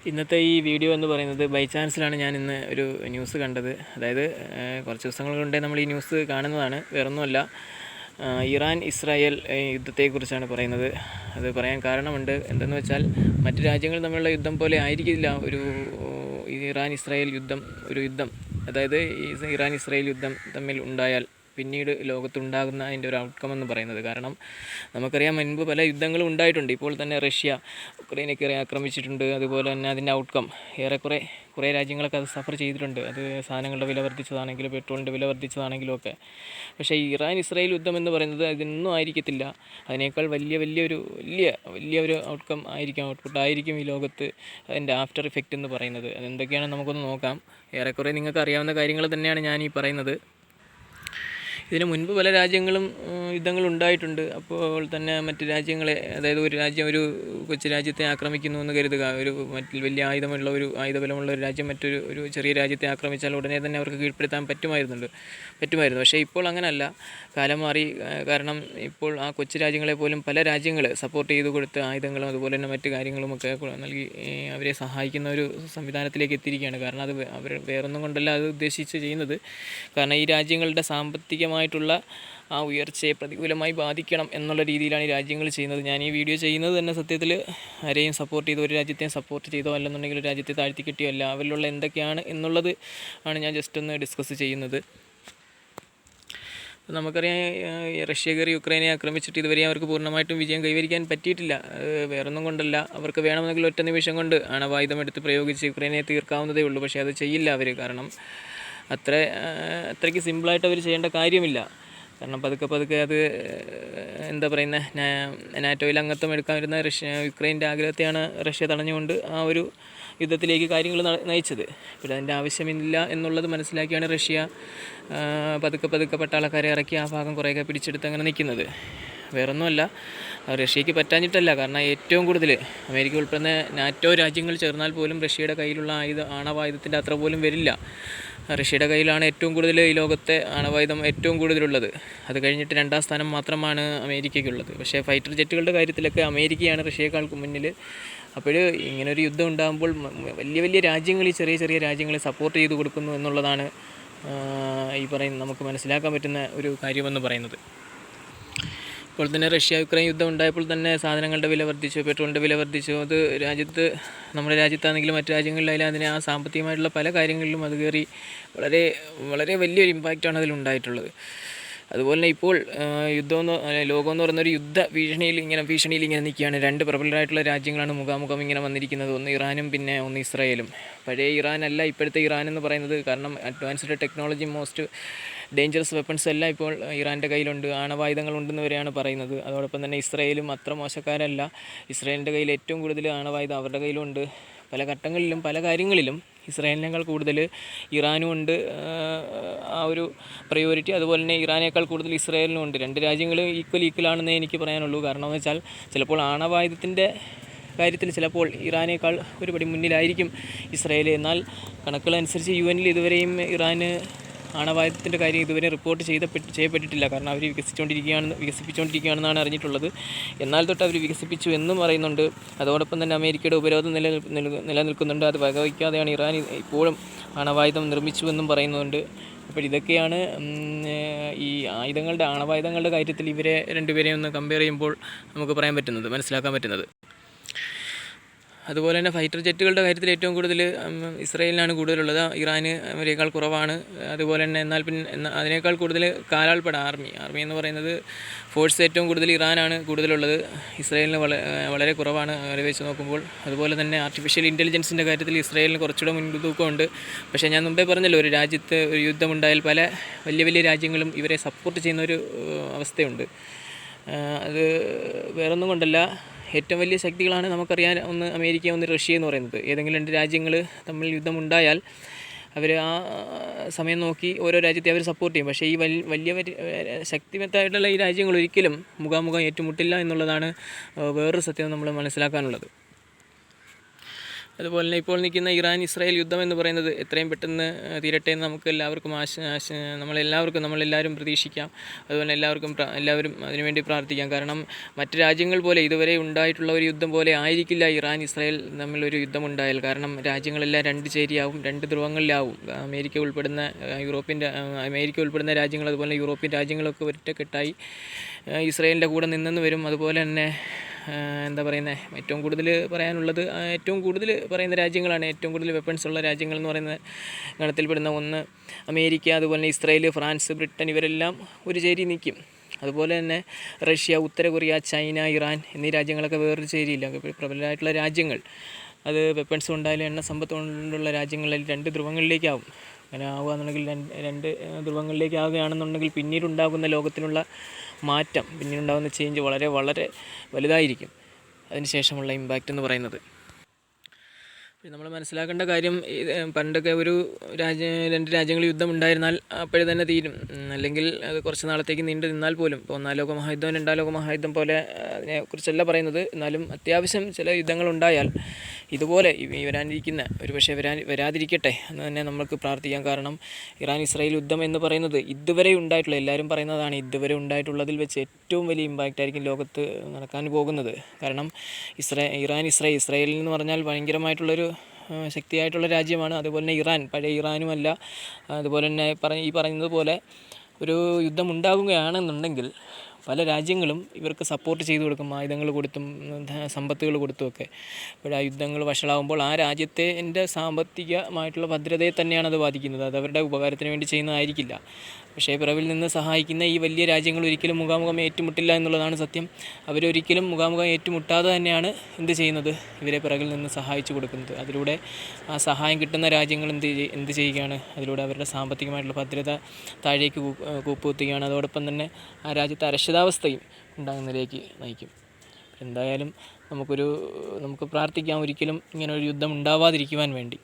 ഇന്നത്തെ ഈ വീഡിയോ എന്ന് പറയുന്നത് ബൈ ചാൻസിലാണ് ഞാൻ ഇന്ന് ഒരു ന്യൂസ് കണ്ടത്. അതായത് കുറച്ച് ദിവസങ്ങൾ കൊണ്ടേ നമ്മൾ ഈ ന്യൂസ് കാണുന്നതാണ്, വേറൊന്നുമല്ല. ഇറാൻ ഇസ്രായേൽ യുദ്ധത്തെക്കുറിച്ചാണ് പറയുന്നത്. അത് പറയാൻ കാരണമുണ്ട്. എന്തെന്ന് വെച്ചാൽ മറ്റ് രാജ്യങ്ങൾ തമ്മിലുള്ള യുദ്ധം പോലെ ആയിരിക്കില്ല ഇറാൻ ഇസ്രായേൽ യുദ്ധം. അതായത് ഇറാൻ ഇസ്രായേൽ യുദ്ധം തമ്മിൽ ഉണ്ടായാൽ പിന്നീട് ലോകത്തുണ്ടാകുന്ന അതിൻ്റെ ഒരു ഔട്ട്കം എന്ന് പറയുന്നത്. കാരണം നമുക്കറിയാം, മുൻപ് പല യുദ്ധങ്ങളും ഉണ്ടായിട്ടുണ്ട്. ഇപ്പോൾ തന്നെ റഷ്യ ഉക്രൈനൊക്കെ ആക്രമിച്ചിട്ടുണ്ട്. അതുപോലെ തന്നെ അതിൻ്റെ ഔട്ട്കം കുറേ രാജ്യങ്ങളൊക്കെ അത് സഫർ ചെയ്തിട്ടുണ്ട്. അത് സാധനങ്ങളുടെ വില വർദ്ധിച്ചതാണെങ്കിലും പെട്രോളിൻ്റെ വില വർദ്ധിച്ചതാണെങ്കിലും ഒക്കെ. പക്ഷേ ഇറാൻ ഇസ്രായേൽ യുദ്ധം എന്ന് പറയുന്നത് അതൊന്നും ആയിരിക്കത്തില്ല. അതിനേക്കാൾ വലിയൊരു ഔട്ട്പുട്ട് ആയിരിക്കും ഈ ലോകത്ത് അതിൻ്റെ ആഫ്റ്റർ ഇഫക്റ്റ് എന്ന് പറയുന്നത്. അതെന്തൊക്കെയാണെന്ന് നമുക്കൊന്ന് നോക്കാം. ഏറെക്കുറെ നിങ്ങൾക്ക് അറിയാവുന്ന കാര്യങ്ങൾ തന്നെയാണ് ഞാൻ ഈ പറയുന്നത്. ഇതിനു മുൻപ് പല രാജ്യങ്ങളും യുദ്ധങ്ങളുണ്ടായിട്ടുണ്ട്. അപ്പോൾ തന്നെ മറ്റ് രാജ്യങ്ങളെ, അതായത് ഒരു രാജ്യം ഒരു കൊച്ചു രാജ്യത്തെ ആക്രമിക്കുന്നു എന്ന് കരുതുക. വലിയ ആയുധബലമുള്ള ഒരു രാജ്യം ഒരു ചെറിയ രാജ്യത്തെ ആക്രമിച്ചാൽ ഉടനെ തന്നെ അവർക്ക് കീഴ്പ്പെടുത്താൻ പറ്റുമായിരുന്നു. പക്ഷേ ഇപ്പോൾ അങ്ങനെയല്ല, കാലം മാറി. കാരണം ഇപ്പോൾ ആ കൊച്ചു രാജ്യങ്ങളെ പോലും പല രാജ്യങ്ങൾ സപ്പോർട്ട് ചെയ്ത് കൊടുത്ത് ആയുധങ്ങളും അതുപോലെ തന്നെ മറ്റ് കാര്യങ്ങളുമൊക്കെ നൽകി അവരെ സഹായിക്കുന്ന ഒരു സംവിധാനത്തിലേക്ക് എത്തിയിരിക്കുകയാണ്. കാരണം അത് അവർ വേറൊന്നും കൊണ്ടല്ല അത് ഉദ്ദേശിച്ച് ചെയ്യുന്നത്. കാരണം ഈ രാജ്യങ്ങളുടെ സാമ്പത്തികമായിട്ടുള്ള ആ ഉയർച്ചയെ പ്രതികൂലമായി ബാധിക്കണം എന്നുള്ള രീതിയിലാണ് ഈ രാജ്യങ്ങൾ ചെയ്യുന്നത്. ഞാൻ ഈ വീഡിയോ ചെയ്യുന്നത് തന്നെ സത്യത്തിൽ ആരെയും സപ്പോർട്ട് ചെയ്തോ, ഒരു രാജ്യത്തെയും സപ്പോർട്ട് ചെയ്തോ അല്ലെന്നുണ്ടെങ്കിൽ ഒരു രാജ്യത്തെ താഴ്ത്തിക്കെട്ടിയോ അല്ല. അവരിലുള്ള എന്തൊക്കെയാണ് എന്നുള്ളത് ആണ് ഞാൻ ജസ്റ്റ് ഒന്ന് ഡിസ്കസ് ചെയ്യുന്നത്. നമുക്കറിയാം, റഷ്യ കയറി യുക്രൈനെ ആക്രമിച്ചിട്ട് ഇതുവരെ അവർക്ക് പൂർണ്ണമായിട്ടും വിജയം കൈവരിക്കാൻ പറ്റിയിട്ടില്ല. വേറൊന്നും കൊണ്ടല്ല, അവർക്ക് വേണമെങ്കിൽ ഒറ്റ നിമിഷം കൊണ്ട് ആണവായുധം എടുത്ത് പ്രയോഗിച്ച് യുക്രൈനെ തീർക്കാവുന്നതേ ഉള്ളൂ. പക്ഷേ അത് ചെയ്യില്ല അവർ. കാരണം അത്രയ്ക്ക് സിമ്പിളായിട്ട് അവർ ചെയ്യേണ്ട കാര്യമില്ല. കാരണം പതുക്കെ അത് എന്താ പറയുന്നത്, നാറ്റോയിൽ അംഗത്വം എടുക്കാൻ വരുന്ന യുക്രൈൻ്റെ ആഗ്രഹത്തെയാണ് റഷ്യ തടഞ്ഞുകൊണ്ട് ആ ഒരു യുദ്ധത്തിലേക്ക് കാര്യങ്ങൾ നയിച്ചത്. പിന്നെ അതിൻ്റെ ആവശ്യമില്ല എന്നുള്ളത് മനസ്സിലാക്കിയാണ് റഷ്യ പതുക്കെ പട്ടാളക്കാരെ ഇറക്കി ആ ഭാഗം കുറേയൊക്കെ പിടിച്ചെടുത്ത് അങ്ങനെ നിൽക്കുന്നത്. വേറൊന്നുമല്ല, റഷ്യക്ക് പറ്റാഞ്ഞിട്ടല്ല. കാരണം ഏറ്റവും കൂടുതൽ അമേരിക്ക ഉൾപ്പെടുന്ന നാറ്റോ രാജ്യങ്ങൾ ചേർന്നാൽ പോലും റഷ്യയുടെ കയ്യിലുള്ള ആണവായുധത്തിൻ്റെ അത്ര പോലും വരില്ല. റഷ്യയുടെ കയ്യിലാണ് ഏറ്റവും കൂടുതൽ ഈ ലോകത്തെ ആണവായുധം ഏറ്റവും കൂടുതലുള്ളത്. അത് കഴിഞ്ഞിട്ട് 2ാം സ്ഥാനം മാത്രമാണ് അമേരിക്കയ്ക്കുള്ളത്. പക്ഷേ ഫൈറ്റർ ജെറ്റുകളുടെ കാര്യത്തിലൊക്കെ അമേരിക്കയാണ് റഷ്യയേക്കാൾ മുന്നിൽ. അപ്പോൾ ഇങ്ങനൊരു യുദ്ധം ഉണ്ടാകുമ്പോൾ വലിയ രാജ്യങ്ങൾ ഈ ചെറിയ രാജ്യങ്ങളെ സപ്പോർട്ട് ചെയ്ത് കൊടുക്കുന്നു എന്നുള്ളതാണ് നമുക്ക് മനസ്സിലാക്കാൻ പറ്റുന്ന ഒരു കാര്യമെന്ന് പറയുന്നത്. ഇപ്പോൾ തന്നെ റഷ്യ യുക്രൈൻ യുദ്ധം ഉണ്ടായപ്പോൾ തന്നെ സാധനങ്ങളുടെ വില വർദ്ധിച്ചു, പെട്രോളിൻ്റെ വില വർദ്ധിച്ചു. അത് നമ്മുടെ രാജ്യത്താണെങ്കിലും മറ്റു രാജ്യങ്ങളിലായാലും അതിന് ആ സാമ്പത്തികമായിട്ടുള്ള പല കാര്യങ്ങളിലും അത് കയറി വളരെ വലിയൊരു ഇമ്പാക്റ്റാണ് അതിലുണ്ടായിട്ടുള്ളത്. അതുപോലെ തന്നെ ഇപ്പോൾ ലോകമെന്ന് പറയുന്നൊരു ഭീഷണിയിൽ ഇങ്ങനെ നിൽക്കുകയാണ്. 2 പ്രബലരായിട്ടുള്ള രാജ്യങ്ങളാണ് മുഖാമുഖം ഇങ്ങനെ വന്നിരിക്കുന്നത്. ഒന്ന് ഇറാനും പിന്നെ ഒന്ന് ഇസ്രായേലും. പഴയ ഇറാനല്ല ഇപ്പോഴത്തെ ഇറാൻ എന്ന് പറയുന്നത്. കാരണം advanced technology, most dangerous weapons എല്ലാം ഇപ്പോൾ ഇറാൻ്റെ കയ്യിലുണ്ട്. ആണവായുധങ്ങളുണ്ടെന്ന് വരെയാണ് പറയുന്നത്. അതോടൊപ്പം തന്നെ ഇസ്രായേലും അത്ര മോശക്കാരല്ല. ഇസ്രായേലിൻ്റെ കയ്യിൽ ഏറ്റവും കൂടുതൽ ആണവായുധം അവരുടെ കയ്യിലുണ്ട്. പല ഘട്ടങ്ങളിലും പല കാര്യങ്ങളിലും ഇസ്രായേലിനേക്കാൾ കൂടുതൽ ഇറാനും ഉണ്ട് ആ ഒരു പ്രയോറിറ്റി. അതുപോലെ തന്നെ ഇറാനേക്കാൾ കൂടുതൽ ഇസ്രായേലിനും ഉണ്ട്. 2 രാജ്യങ്ങളും ഈക്വലാണെന്നേ എനിക്ക് പറയാനുള്ളൂ. കാരണം എന്ന് വെച്ചാൽ ചിലപ്പോൾ ആണവായുധത്തിൻ്റെ കാര്യത്തിൽ ചിലപ്പോൾ ഇറാനേക്കാൾ ഒരു പടി മുന്നിലായിരിക്കും ഇസ്രായേൽ. എന്നാൽ കണക്കുകളനുസരിച്ച് UN ഇതുവരെയും ഇറാന് ആണവായുധത്തിൻ്റെ കാര്യം ഇതുവരെ റിപ്പോർട്ട് ചെയ്യപ്പെട്ടിട്ടില്ല. കാരണം അവർ വികസിപ്പിച്ചുകൊണ്ടിരിക്കുകയാണെന്നാണ് അറിഞ്ഞിട്ടുള്ളത്. എന്നാൽ തൊട്ട് അവർ വികസിപ്പിച്ചു എന്നും പറയുന്നുണ്ട്. അതോടൊപ്പം തന്നെ അമേരിക്കയുടെ ഉപരോധം നിലനിൽക്കുന്നുണ്ട്. അത് വകവയ്ക്കാതെയാണ് ഇറാൻ ഇപ്പോഴും ആണവായുധം നിർമ്മിച്ചുവെന്നും പറയുന്നുണ്ട്. അപ്പോൾ ഇതൊക്കെയാണ് ഈ ആണവായുധങ്ങളുടെ കാര്യത്തിൽ ഇവരെ രണ്ടുപേരെയും ഒന്ന് കമ്പയർ ചെയ്യുമ്പോൾ നമുക്ക് മനസ്സിലാക്കാൻ പറ്റുന്നത്. അതുപോലെ തന്നെ ഫൈറ്റർ ജെറ്റുകളുടെ കാര്യത്തിൽ ഏറ്റവും കൂടുതൽ ഇസ്രായേലിനാണ് കൂടുതലുള്ളത്. ഇറാന് അമേരിക്കയേക്കാൾ കുറവാണ്. അതുപോലെ തന്നെ എന്നാൽ അതിനേക്കാൾ കൂടുതൽ കാലാൾപ്പട ആർമി എന്ന് പറയുന്നത് ഫോഴ്സ് ഏറ്റവും കൂടുതൽ ഇറാനാണ് കൂടുതലുള്ളത്. ഇസ്രായേലിന് വളരെ കുറവാണ് അവരെ വെച്ച് നോക്കുമ്പോൾ. അതുപോലെ തന്നെ ആർട്ടിഫിഷ്യൽ ഇൻ്റലിജൻസിൻ്റെ കാര്യത്തിൽ ഇസ്രായേലിന് കുറച്ചുകൂടെ മുൻതൂക്കമുണ്ട്. പക്ഷേ ഞാൻ മുമ്പേ പറഞ്ഞല്ലോ, ഒരു രാജ്യത്ത് ഒരു യുദ്ധമുണ്ടായാൽ പല വലിയ രാജ്യങ്ങളും ഇവരെ സപ്പോർട്ട് ചെയ്യുന്നൊരു അവസ്ഥയുണ്ട്. അത് വേറൊന്നും കൊണ്ടല്ല, ഏറ്റവും വലിയ ശക്തികളാണ് നമുക്കറിയാൻ, ഒന്ന് അമേരിക്ക, ഒന്ന് റഷ്യ എന്ന് പറയുന്നത്. ഏതെങ്കിലും 2 രാജ്യങ്ങൾ തമ്മിൽ യുദ്ധമുണ്ടായാൽ അവർ ആ സമയം നോക്കി ഓരോ രാജ്യത്തെ അവർ സപ്പോർട്ട് ചെയ്യും. പക്ഷേ ഈ വലിയ ശക്തിമത്തായിട്ടുള്ള ഈ രാജ്യങ്ങൾ ഒരിക്കലും മുഖാമുഖം ഏറ്റുമുട്ടില്ല എന്നുള്ളതാണ് വേറൊരു സത്യം നമ്മൾ മനസ്സിലാക്കാനുള്ളത്. അതുപോലെ തന്നെ ഇപ്പോൾ നിൽക്കുന്ന ഇറാൻ ഇസ്രായേൽ യുദ്ധം എന്ന് പറയുന്നത് എത്രയും പെട്ടെന്ന് തീരട്ടെ എന്ന് നമുക്ക് എല്ലാവർക്കും നമ്മളെല്ലാവരും പ്രതീക്ഷിക്കാം. അതുപോലെ എല്ലാവരും അതിനുവേണ്ടി പ്രാർത്ഥിക്കാം. കാരണം മറ്റ് രാജ്യങ്ങൾ പോലെ ഇതുവരെ ഉണ്ടായിട്ടുള്ള ഒരു യുദ്ധം പോലെ ആയിരിക്കില്ല ഇറാൻ ഇസ്രായേൽ തമ്മിലൊരു യുദ്ധമുണ്ടായാൽ. കാരണം രാജ്യങ്ങളെല്ലാം രണ്ട് ചേരിയാവും, രണ്ട് ധ്രുവങ്ങളിലാവും. അമേരിക്ക ഉൾപ്പെടുന്ന രാജ്യങ്ങൾ, അതുപോലെ യൂറോപ്യൻ രാജ്യങ്ങളൊക്കെ ഒറ്റക്കെട്ടായി ഇസ്രായേലിൻ്റെ കൂടെ നിന്നെന്ന് വരും. അതുപോലെ തന്നെ എന്താ പറയുന്നത്, ഏറ്റവും കൂടുതൽ പറയുന്ന രാജ്യങ്ങളാണ്, ഏറ്റവും കൂടുതൽ വെപ്പൺസ് ഉള്ള രാജ്യങ്ങൾ എന്ന് പറയുന്ന ഗണത്തിൽപ്പെടുന്ന ഒന്ന് അമേരിക്ക, അതുപോലെ തന്നെ ഇസ്രായേൽ, ഫ്രാൻസ്, ബ്രിട്ടൻ, ഇവരെല്ലാം ഒരു ചേരി നിൽക്കും. അതുപോലെ തന്നെ റഷ്യ, ഉത്തര കൊറിയ, ചൈന, ഇറാൻ എന്നീ രാജ്യങ്ങളൊക്കെ വേറൊരു ചേരിയില്ല. പ്രബലരായിട്ടുള്ള രാജ്യങ്ങൾ, അത് വെപ്പൺസ് കൊണ്ടായാലും എണ്ണ സമ്പത്ത് കൊണ്ടുള്ള രാജ്യങ്ങളിൽ രണ്ട് ധ്രുവങ്ങളിലേക്കാവും. അങ്ങനെ ആവുകയാണെന്നുണ്ടെങ്കിൽ രണ്ട് ധ്രുവങ്ങളിലേക്ക് ആവുകയാണെന്നുണ്ടെങ്കിൽ പിന്നീടുണ്ടാകുന്ന ലോകത്തിനുള്ള മാറ്റം, പിന്നീടുണ്ടാകുന്ന ചേഞ്ച് വളരെ വളരെ വലുതായിരിക്കും. അതിനുശേഷമുള്ള ഇമ്പാക്റ്റ് എന്ന് പറയുന്നത് നമ്മൾ മനസ്സിലാക്കേണ്ട കാര്യം, പണ്ടൊക്കെ രണ്ട് രാജ്യങ്ങൾ യുദ്ധം ഉണ്ടായിരുന്നാൽ അപ്പോഴേ തന്നെ തീരും, അല്ലെങ്കിൽ അത് കുറച്ച് നാളത്തേക്ക് നീണ്ടു നിന്നാൽ പോലും. ഇപ്പോൾ ഒന്നാം ലോക മഹായുദ്ധം, രണ്ടാം ലോക മഹായുദ്ധം പോലെ അതിനെക്കുറിച്ചല്ല പറയുന്നത്. എന്നാലും അത്യാവശ്യം ചില യുദ്ധങ്ങളുണ്ടായാൽ ഇതുപോലെ വരാനിരിക്കുന്ന, ഒരുപക്ഷെ വരാതിരിക്കട്ടെ എന്ന് തന്നെ നമുക്ക് പ്രാർത്ഥിക്കാം. കാരണം ഇറാൻ ഇസ്രായേൽ യുദ്ധം എന്ന് പറയുന്നത് ഇതുവരെ ഉണ്ടായിട്ടുള്ള, എല്ലാവരും പറയുന്നതാണ്, ഇതുവരെ ഉണ്ടായിട്ടുള്ളതിൽ വെച്ച് ഏറ്റവും വലിയ ഇമ്പാക്റ്റ് ആയിരിക്കും ലോകത്ത് നടക്കാൻ പോകുന്നത്. കാരണം ഇസ്രായേൽ എന്ന് പറഞ്ഞാൽ ഭയങ്കരമായിട്ടുള്ളൊരു ശക്തിയായിട്ടുള്ള രാജ്യമാണ്. അതുപോലെ തന്നെ ഇറാൻ പഴയ ഇറാനുമല്ല. അതുപോലെ തന്നെ ഈ പറയുന്നതുപോലെ ഒരു യുദ്ധം ഉണ്ടാകുകയാണെന്നുണ്ടെങ്കിൽ പല രാജ്യങ്ങളും ഇവർക്ക് സപ്പോർട്ട് ചെയ്തു കൊടുക്കും, ആയുധങ്ങൾ കൊടുത്തും സമ്പത്തുകൾ കൊടുത്തുമൊക്കെ. അപ്പോൾ ആ യുദ്ധങ്ങൾ വഷളാകുമ്പോൾ ആ രാജ്യത്തിൻ്റെ സാമ്പത്തികമായിട്ടുള്ള ഭദ്രതയെ തന്നെയാണ് അത് ബാധിക്കുന്നത്. അത് അവരുടെ ഉപകാരത്തിന് വേണ്ടി ചെയ്യുന്നതായിരിക്കില്ല. പക്ഷേ പിറവിൽ നിന്ന് സഹായിക്കുന്ന ഈ വലിയ രാജ്യങ്ങൾ ഒരിക്കലും മുഖാമുഖം ഏറ്റുമുട്ടില്ല എന്നുള്ളതാണ് സത്യം. അവരൊരിക്കലും മുഖാമുഖം ഏറ്റുമുട്ടാതെ തന്നെയാണ് എന്ത് ചെയ്യുന്നത്, ഇവരെ പിറകിൽ നിന്ന് സഹായിച്ചു കൊടുക്കുന്നത്. അതിലൂടെ ആ സഹായം കിട്ടുന്ന രാജ്യങ്ങൾ എന്ത് ചെയ്യുകയാണ്, അതിലൂടെ അവരുടെ സാമ്പത്തികമായിട്ടുള്ള ഭദ്രത താഴേക്ക് കൂപ്പുകുത്തുകയാണ്. അതോടൊപ്പം തന്നെ ആ രാജ്യത്തെ അരക്ഷിതാവസ്ഥയും ഉണ്ടാകുന്നതിലേക്ക് നയിക്കും. എന്തായാലും നമുക്ക് പ്രാർത്ഥിക്കാം ഒരിക്കലും ഇങ്ങനെ ഒരു യുദ്ധം ഉണ്ടാവാതിരിക്കുവാൻ വേണ്ടി.